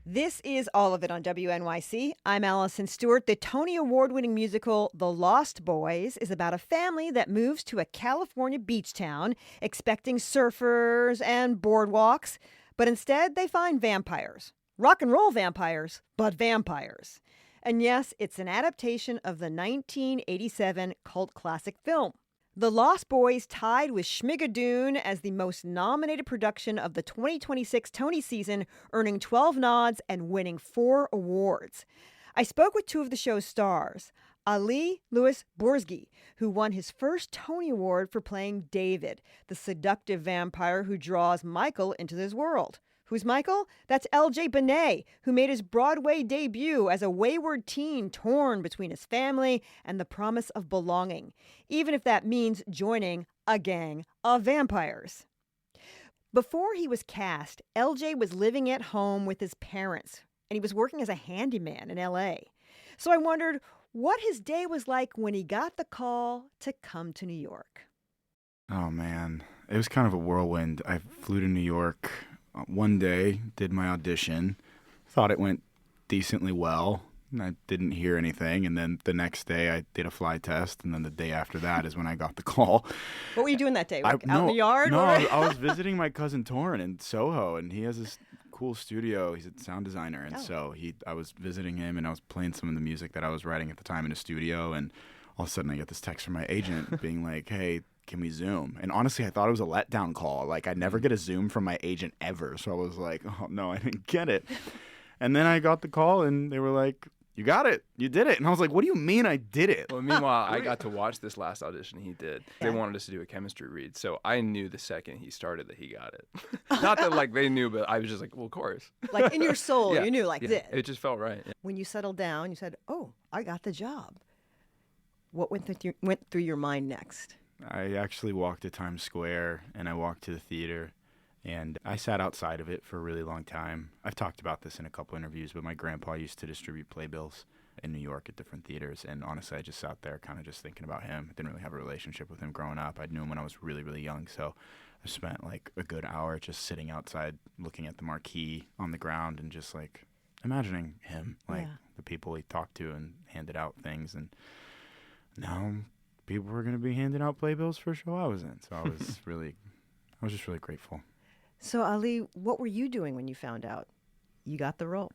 This is All of It on WNYC. I'm Allison Stewart. The Tony Award-winning musical The Lost Boys is about a family that moves to a California beach town expecting surfers and boardwalks, but instead they find vampires. Rock and roll vampires, but vampires. And yes, it's an adaptation of the 1987 cult classic film. The Lost Boys tied with Schmigadoon as the most nominated production of the 2026 Tony season, earning 12 nods and winning 4 awards. I spoke with 2 of the show's stars, Ali Louis Bourszgui, who won his first Tony Award for playing David, the seductive vampire who draws Michael into his world. Who's Michael? That's LJ Benet, who made his Broadway debut as a wayward teen torn between his family and the promise of belonging, even if that means joining a gang of vampires. Before he was cast, LJ was living at home with his parents, and he was working as a handyman in LA. So I wondered what his day was like when he got the call to come to New York. Oh, man. It was kind of a whirlwind. I flew to New York one day, did my audition, thought it went decently well. I didn't hear anything, and then the next day I did a fly test, and then the day after that is when I got the call. What were you doing that day? Out in the yard? No, I was visiting my cousin Torrin in Soho, and he has this cool studio. He's a sound designer, and so I was visiting him, and I was playing some of the music that I was writing at the time in a studio, and all of a sudden I get this text from my agent being like, hey, can we Zoom? And honestly, I thought it was a letdown call. Like, I never get a Zoom from my agent ever. So I was like, oh, no, I didn't get it. And then I got the call, and they were like, you got it. You did it. And I was like, what do you mean I did it? Well, meanwhile, I got to watch this last audition he did. They wanted us to do a chemistry read. So I knew the second he started that he got it. Not that, like, they knew, but I was just like, well, of course. Like, in your soul, you knew, like, this. It just felt right. Yeah. When you settled down, you said, oh, I got the job. What went through your mind next? I actually walked to Times Square, and I walked to the theater, and I sat outside of it for a really long time. I've talked about this in a couple interviews, but my grandpa used to distribute playbills in New York at different theaters, and honestly, I just sat there kind of just thinking about him. I didn't really have a relationship with him growing up. I knew him when I was really, really young, so I spent like a good hour just sitting outside looking at the marquee on the ground and just like imagining him, like the people he talked to and handed out things, and now people were going to be handing out playbills for a show I was in. So I was just really grateful. So Ali, what were you doing when you found out you got the role?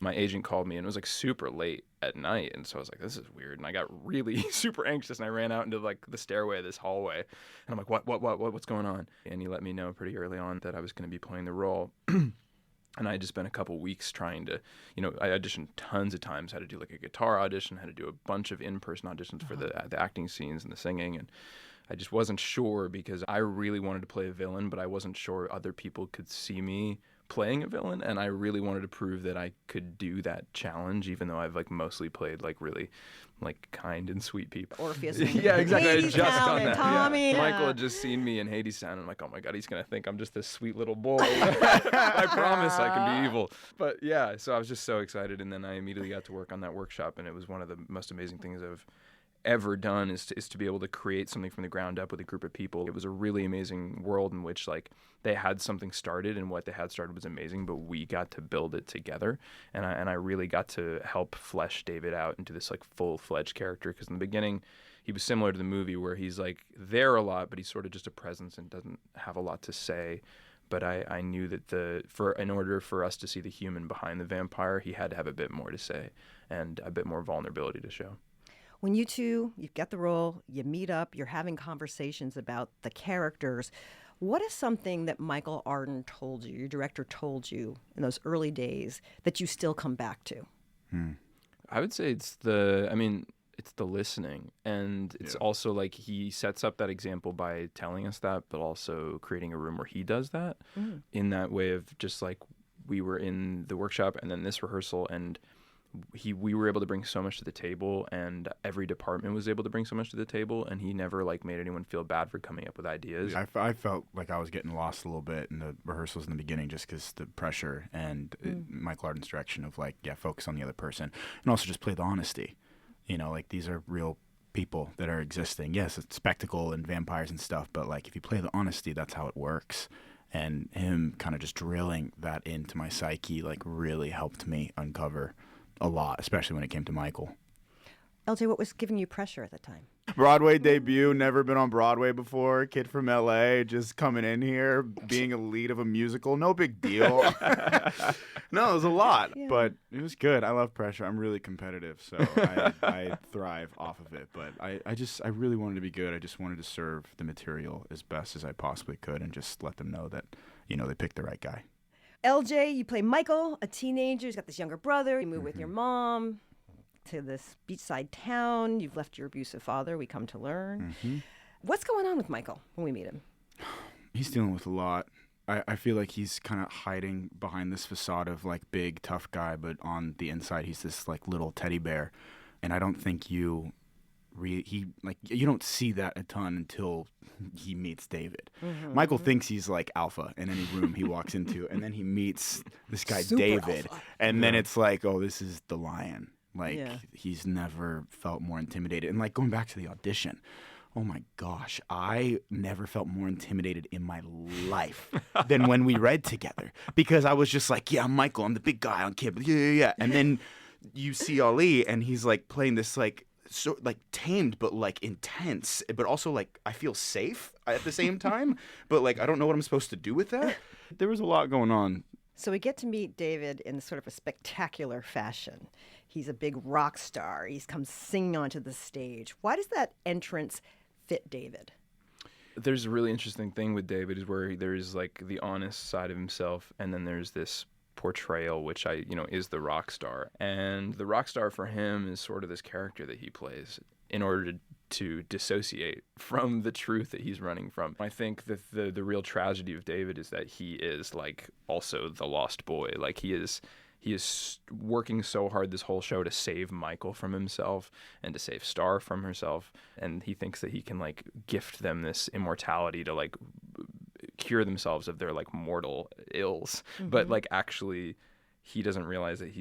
My agent called me, and it was like super late at night. And so I was like, this is weird. And I got really super anxious, and I ran out into like the stairway of this hallway. And I'm like, what's going on? And he let me know pretty early on that I was going to be playing the role. And I had just spent a couple weeks trying to, I auditioned tons of times, had to do like a guitar audition, had to do a bunch of in-person auditions for the acting scenes and the singing. And I just wasn't sure because I really wanted to play a villain, but I wasn't sure other people could see me playing a villain. And I really wanted to prove that I could do that challenge, even though I've like mostly played like really like kind and sweet people. Orpheus. Yeah, exactly. I had just done that. Tommy, Michael had just seen me in Hades Town, and I'm like, oh my God, he's going to think I'm just this sweet little boy. I promise I can be evil. But yeah, so I was just so excited, and then I immediately got to work on that workshop, and it was one of the most amazing things I've ever done is to be able to create something from the ground up with a group of people. It was a really amazing world in which like they had something started, and what they had started was amazing, but we got to build it together, and I really got to help flesh David out into this like full-fledged character, because in the beginning he was similar to the movie where he's like there a lot, but he's sort of just a presence and doesn't have a lot to say. But I knew that in order for us to see the human behind the vampire, he had to have a bit more to say and a bit more vulnerability to show. When you two, you've got the role, you meet up, you're having conversations about the characters, what is something that Michael Arden told you, your director told you in those early days that you still come back to? I would say it's the listening. And it's also like he sets up that example by telling us that, but also creating a room where he does that in that way of just like we were in the workshop and then this rehearsal, and we were able to bring so much to the table, and every department was able to bring so much to the table, and he never like made anyone feel bad for coming up with ideas. I felt like I was getting lost a little bit in the rehearsals in the beginning just because the pressure and Michael Arden's direction of like, focus on the other person, and also just play the honesty. Like these are real people that are existing. Yes, it's spectacle and vampires and stuff, but like if you play the honesty, that's how it works. And him kind of just drilling that into my psyche like really helped me uncover a lot, especially when it came to Michael. LJ, what was giving you pressure at the time? Broadway debut, never been on Broadway before, kid from LA, just coming in here, being a lead of a musical, no big deal. No, it was a lot, but it was good. I love pressure. I'm really competitive, so I thrive off of it. But I really wanted to be good. I just wanted to serve the material as best as I possibly could and just let them know that, you know, they picked the right guy. LJ, you play Michael, a teenager. He's got this younger brother. You move with your mom to this beachside town. You've left your abusive father, we come to learn. What's going on with Michael when we meet him? He's dealing with a lot. I feel like he's kind of hiding behind this facade of like big, tough guy, but on the inside he's this like little teddy bear. And I don't think you don't see that a ton until he meets David. Michael thinks he's like alpha in any room he walks into, and then he meets this guy Super David, alpha. and then it's like, oh, this is the lion. Like, he's never felt more intimidated. And, like, going back to the audition, oh, my gosh, I never felt more intimidated in my life than when we read together. Because I was just like, yeah, I'm Michael. I'm the big guy on Kid. Yeah. And then you see Ali, and he's, like, playing this, like, so like tamed but like intense, but also like I feel safe at the same time. But, like, I don't know what I'm supposed to do with that. There was a lot going on. So we get to meet David in sort of a spectacular fashion. He's a big rock star. He's come singing onto the stage. Why does that entrance fit David? There's a really interesting thing with David is where there's like the honest side of himself, and then there's this portrayal, which is the rock star. And the rock star for him is sort of this character that he plays in order to dissociate from the truth that he's running from. I think that the real tragedy of David is that he is like also the lost boy. Like he is working so hard this whole show to save Michael from himself and to save Star from herself, and he thinks that he can like gift them this immortality to like cure themselves of their like mortal ills. But like actually he doesn't realize that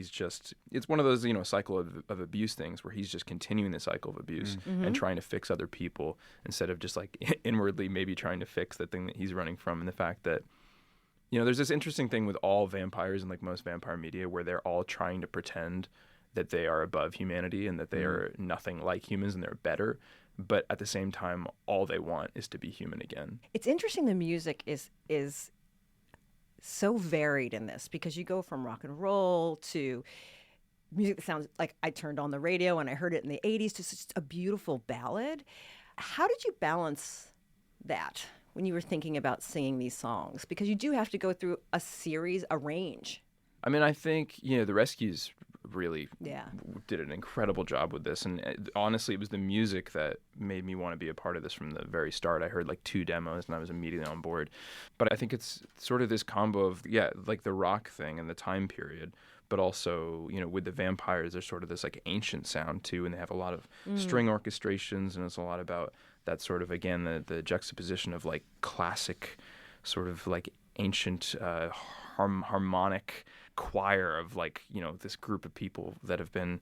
it's one of those, cycle of abuse things where he's just continuing the cycle of abuse and trying to fix other people instead of just like inwardly maybe trying to fix the thing that he's running from. And the fact that, there's this interesting thing with all vampires and like most vampire media where they're all trying to pretend that they are above humanity and that they are nothing like humans and they're better. But at the same time, all they want is to be human again. It's interesting the music is so varied in this because you go from rock and roll to music that sounds like I turned on the radio and I heard it in the 80s to just a beautiful ballad. How did you balance that when you were thinking about singing these songs? Because you do have to go through a range. I mean, I think, the Rescues really did an incredible job with this. And honestly, it was the music that made me want to be a part of this from the very start. I heard like 2 demos and I was immediately on board. But I think it's sort of this combo of, like the rock thing and the time period, but also, with the vampires, there's sort of this like ancient sound too. And they have a lot of string orchestrations, and it's a lot about that sort of, again, the juxtaposition of like classic sort of like ancient harmonic choir of like, this group of people that have been,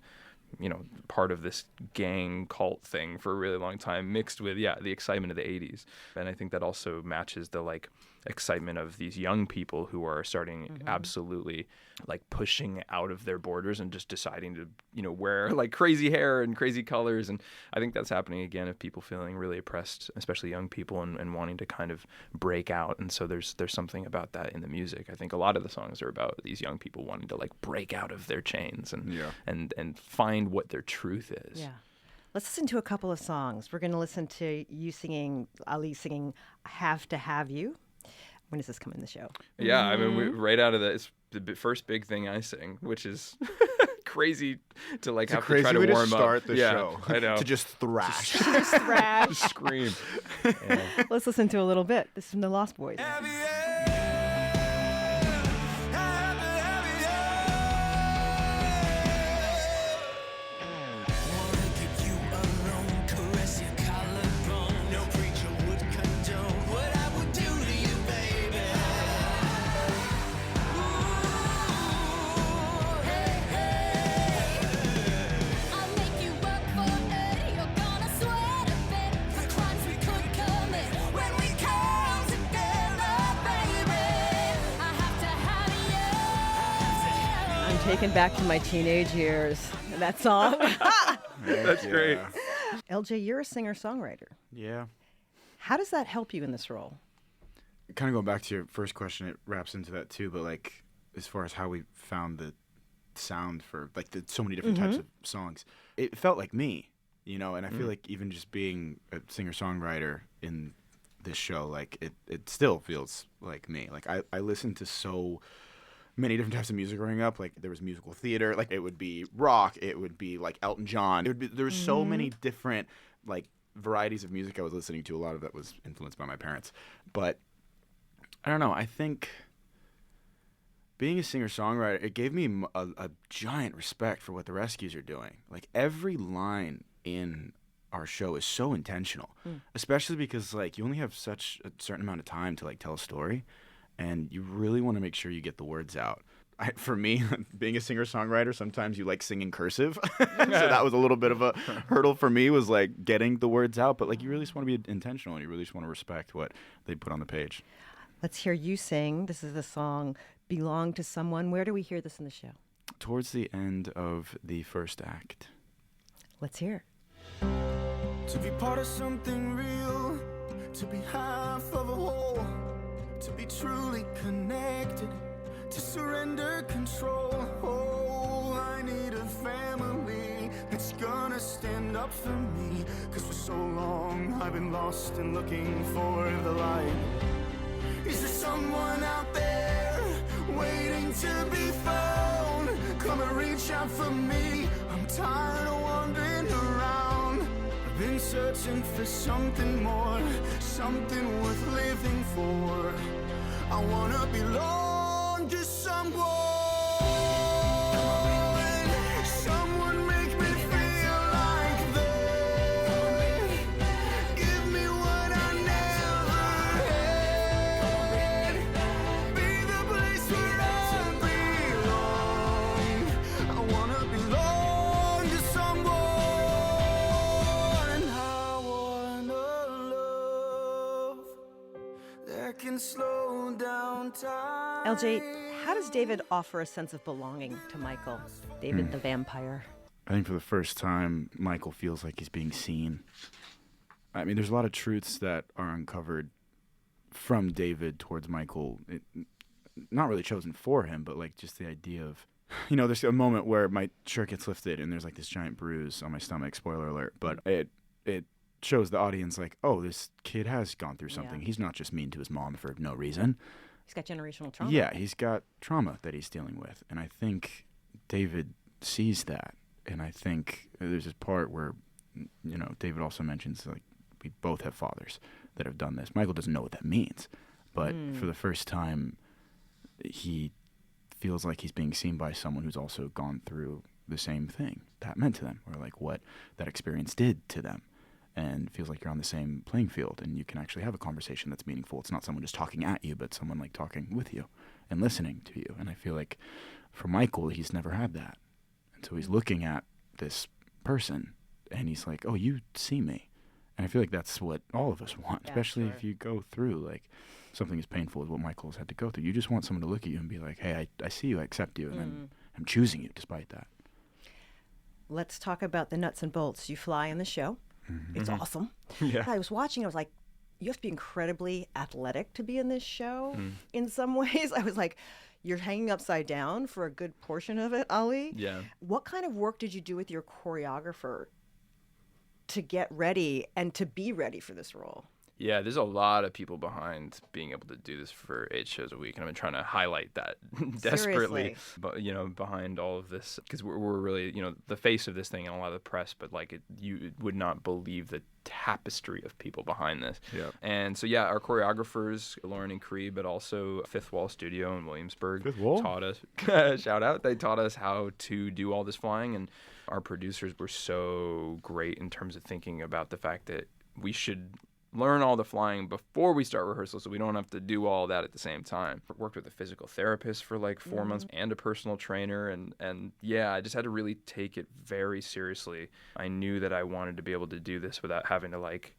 part of this gang cult thing for a really long time, mixed with, the excitement of the 80s. And I think that also matches the like excitement of these young people who are starting absolutely like pushing out of their borders and just deciding to, wear like crazy hair and crazy colors. And I think that's happening again of people feeling really oppressed, especially young people, and wanting to kind of break out. And so there's something about that in the music. I think a lot of the songs are about these young people wanting to like break out of their chains and find what their truth is. Yeah. Let's listen to a couple of songs. We're going to listen to Ali singing Have to Have You. When does this come in the show? Yeah, I mean, right out of it's the first big thing I sing, which is crazy to like have to try to warm up. Start the show. I know. To just thrash. Just thrash. Just scream. Let's listen to a little bit. This is from the Lost Boys. taken back to my teenage years. That song. That's great. LJ, you're a singer-songwriter. Yeah. How does that help you in this role? Kind of going back to your first question, it wraps into that too, but like as far as how we found the sound for like so many different types of songs, it felt like me, you know, and I feel like even just being a singer-songwriter in this show, like it still feels like me. Like I listened to so many different types of music growing up. Like there was musical theater, like it would be rock, it would be like Elton John. There was so many different like varieties of music I was listening to. A lot of that was influenced by my parents. But I don't know, I think being a singer-songwriter, it gave me a giant respect for what the Rescues are doing. Like every line in our show is so intentional, especially because like you only have such a certain amount of time to like tell a story, and you really want to make sure you get the words out. For me, being a singer-songwriter, sometimes you like singing cursive, so that was a little bit of a hurdle for me, was like getting the words out. But like you really just want to be intentional, and you really just want to respect what they put on the page. Let's hear you sing. This is the song "Belong to Someone." Where do we hear this in the show? Towards the end of the first act. Let's hear it. To be part of something real, to be half of a whole, to be truly connected, to surrender control. Oh, I need a family that's gonna stand up for me, 'cause for so long I've been lost and looking for the light. Is there someone out there waiting to be found? Come and reach out for me, I'm tired of wandering around. I've been searching for something more, something worth living for. I wanna belong to someone. Someone make me feel like them. Give me what I never had. Be the place where I belong. I wanna belong to someone. I wanna love that can slow down time. LJ, how does David offer a sense of belonging to Michael? David the vampire. I think for the first time, Michael feels like he's being seen. I mean, there's a lot of truths that are uncovered from David towards Michael. Not really chosen for him, but like just the idea of, you know, there's a moment where my shirt gets lifted and there's like this giant bruise on my stomach, spoiler alert, but it shows the audience like, oh, this kid has gone through something. Yeah. He's not just mean to his mom for no reason. He's got generational trauma. Yeah, he's got trauma that he's dealing with. And I think David sees that. And I think there's this part where, you know, David also mentions, like, we both have fathers that have done this. Michael doesn't know what that means. But for the first time, he feels like he's being seen by someone who's also gone through the same thing that meant to them, or like what that experience did to them. And feels like you're on the same playing field and you can actually have a conversation that's meaningful. It's not someone just talking at you, but someone like talking with you and listening to you. And I feel like for Michael, he's never had that. And so he's looking at this person and he's like, oh, you see me. And I feel like that's what all of us want, especially if you go through like something as painful as what Michael's had to go through. You just want someone to look at you and be like, hey, I see you, I accept you, and I'm choosing you despite that. Let's talk about the nuts and bolts. You fly in the show. It's awesome. Yeah. I was watching, I was like, you have to be incredibly athletic to be in this show in some ways. I was like, you're hanging upside down for a good portion of it, Ali. Yeah. What kind of work did you do with your choreographer to get ready and to be ready for this role? Yeah, there's a lot of people behind being able to do this for 8 shows a week, and I've been trying to highlight that desperately. Seriously. But you know, behind all of this, because we're really, you know, the face of this thing and a lot of the press. But like, you would not believe the tapestry of people behind this. Yeah. And so yeah, our choreographers, Lauren and Cree, but also Fifth Wall Studio in Williamsburg, Fifth Wall? taught us. Shout out! They taught us how to do all this flying, and our producers were so great in terms of thinking about the fact that we should learn all the flying before we start rehearsal so we don't have to do all that at the same time. I worked with a physical therapist for like 4 months and a personal trainer, and yeah, I just had to really take it very seriously. I knew that I wanted to be able to do this without having to like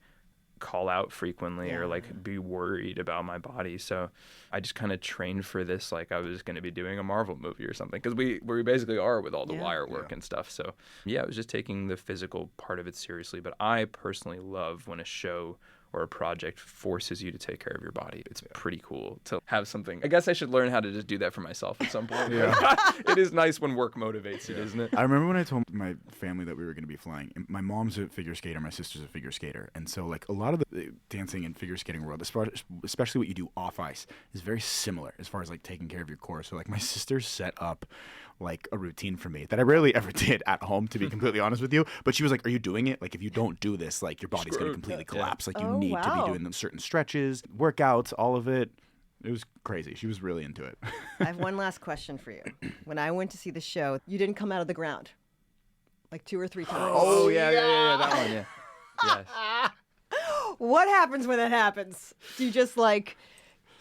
call out frequently or like be worried about my body. So I just kind of trained for this like I was going to be doing a Marvel movie or something, because we basically are with all the wire work and stuff. So yeah, it was just taking the physical part of it seriously. But I personally love when a show or a project forces you to take care of your body. It's pretty cool to have something. I guess I should learn how to just do that for myself at some point. It is nice when work motivates it, isn't it? I remember when I told my family that we were going to be flying. And my mom's a figure skater, my sister's a figure skater, and so like a lot of the dancing and figure skating world, especially what you do off ice, is very similar as far as like taking care of your core. So like my sister set up like a routine for me that I rarely ever did at home, to be completely honest with you. But she was like, "Are you doing it? Like, if you don't do this, like your body's going to completely collapse. Like, you need to be doing them certain stretches, workouts, all of it." It was crazy. She was really into it. I have one last question for you. When I went to see the show, you didn't come out of the ground like 2 or 3 times. Oh yeah, that one, yeah. Yes. What happens when that happens? Do you just like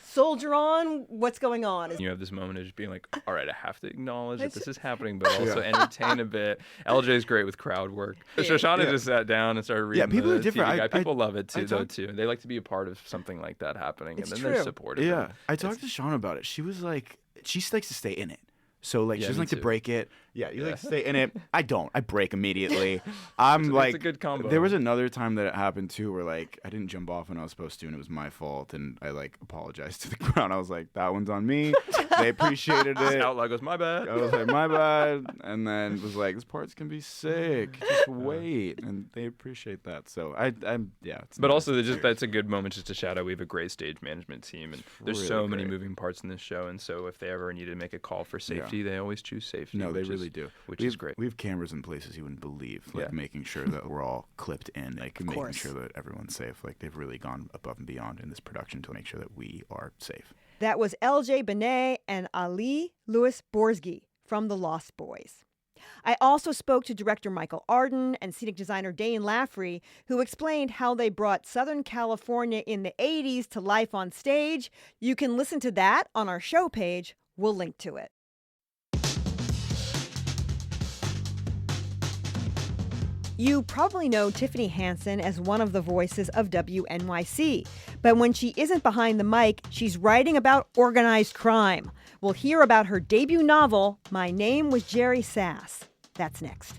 soldier on? What's going on? You have this moment of just being like, all right, I have to acknowledge that this is happening, but also entertain a bit. LJ's great with crowd work. Shoshana just sat down and started reading people the are different. TV guide. People love it too, too. They like to be a part of something like that happening, and then they're supportive. Yeah, I talked to Shauna about it. She was like, she likes to stay in it. So like she doesn't like to break it. Yeah, you like to stay in it. I don't. I break immediately. It's a good combo. There was another time that it happened too, where like I didn't jump off when I was supposed to, and it was my fault, and I like apologized to the crowd. I was like, "That one's on me." They appreciated it. Outlaw goes, "My bad." I was like, "My bad," and then was like, "This part's can be sick. Just wait," and they appreciate that. So I'm yeah. But also, that's a good moment just to shout out. We have a great stage management team, and there's really so many moving parts in this show, and so if they ever need to make a call for safety, they always choose safety. No, they really do. Which is great. We have cameras in places you wouldn't believe, like making sure that we're all clipped in, like making sure that everyone's safe. Like they've really gone above and beyond in this production to make sure that we are safe. That was LJ Benet and Ali Louis Bourszgui from The Lost Boys. I also spoke to director Michael Arden and scenic designer Dane Laffrey, who explained how they brought Southern California in the 80s to life on stage. You can listen to that on our show page. We'll link to it. You probably know Tiffany Hansen as one of the voices of WNYC. But when she isn't behind the mic, she's writing about organized crime. We'll hear about her debut novel, My Name Was Jerry Sass. That's next.